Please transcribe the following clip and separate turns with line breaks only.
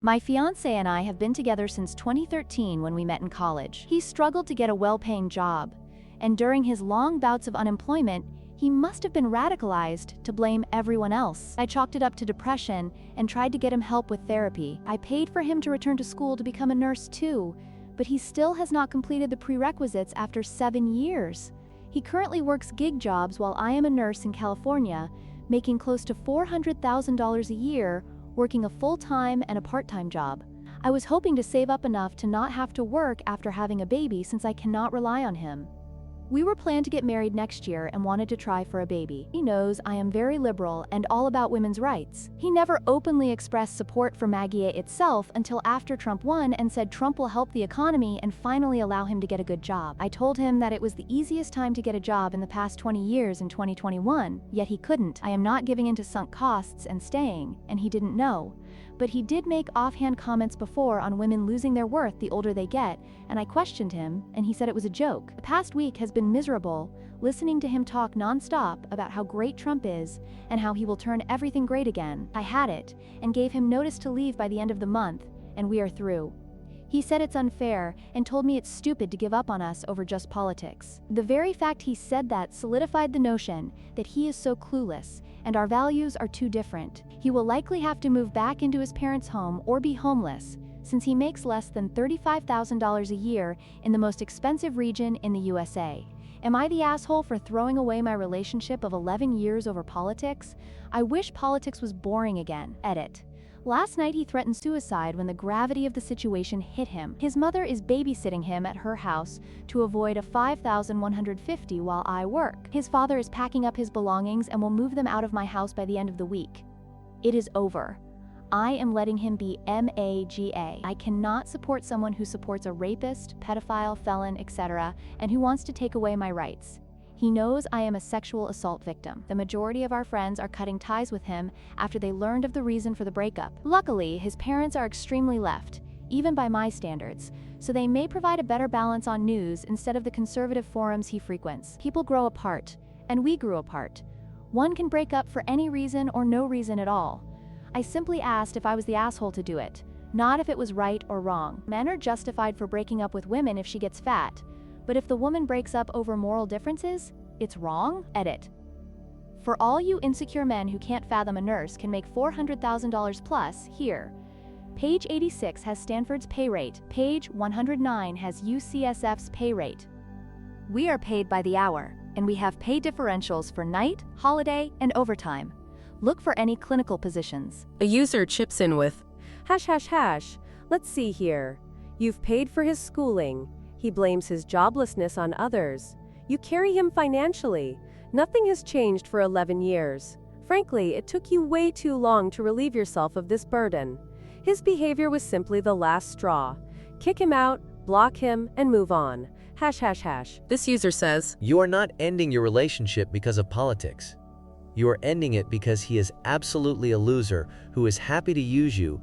My fiance and I have been together since 2013 when we met in college. He struggled to get a well-paying job, and during his long bouts of unemployment, he must have been radicalized to blame everyone else. I chalked it up to depression and tried to get him help with therapy. I paid for him to return to school to become a nurse too, but he still has not completed the prerequisites after 7 years. He currently works gig jobs while I am a nurse in California, making close to $400,000 a year, working a full-time and a part-time job. I was hoping to save up enough to not have to work after having a baby since I cannot rely on him. We were planned to get married next year and wanted to try for a baby. He knows I am very liberal and all about women's rights. He never openly expressed support for Maggie itself until after Trump won and said Trump will help the economy and finally allow him to get a good job. I told him that it was the easiest time to get a job in the past 20 years in 2021, yet he couldn't. I am not giving in to sunk costs and staying, and he didn't know. But he did make offhand comments before on women losing their worth the older they get, and I questioned him, and he said it was a joke. The past week has been miserable, listening to him talk non-stop about how great Trump is and how he will turn everything great again. I had it, and gave him notice to leave by the end of the month, and we are through. He said it's unfair and told me it's stupid to give up on us over just politics. The very fact he said that solidified the notion that he is so clueless and our values are too different. He will likely have to move back into his parents' home or be homeless, since he makes less than $35,000 a year in the most expensive region in the USA. Am I the asshole for throwing away my relationship of 11 years over politics? I wish politics was boring again. Edit. Last night he threatened suicide when the gravity of the situation hit him. His mother is babysitting him at her house to avoid a $5,150 while I work. His father is packing up his belongings and will move them out of my house by the end of the week. It is over. I am letting him be MAGA. I cannot support someone who supports a rapist, pedophile, felon, etc., and who wants to take away my rights. He knows I am a sexual assault victim. The majority of our friends are cutting ties with him after they learned of the reason for the breakup. Luckily, his parents are extremely left, even by my standards, so they may provide a better balance on news instead of the conservative forums he frequents. People grow apart, and we grew apart. One can break up for any reason or no reason at all. I simply asked if I was the asshole to do it, not if it was right or wrong. Men are justified for breaking up with women if she gets fat. But if the woman breaks up over moral differences, it's wrong? Edit. For all you insecure men who can't fathom a nurse can make $400,000 plus, here. Page 86 has Stanford's pay rate. Page 109 has UCSF's pay rate. We are paid by the hour, and we have pay differentials for night, holiday, and overtime. Look for any clinical positions.
A user chips in with, ###. Let's see here. You've paid for his schooling. He blames his joblessness on others. You carry him financially. Nothing has changed for 11 years. Frankly, it took you way too long to relieve yourself of this burden. His behavior was simply the last straw. Kick him out, block him, and move on. ###. This user says,
You are not ending your relationship because of politics. You are ending it because he is absolutely a loser who is happy to use you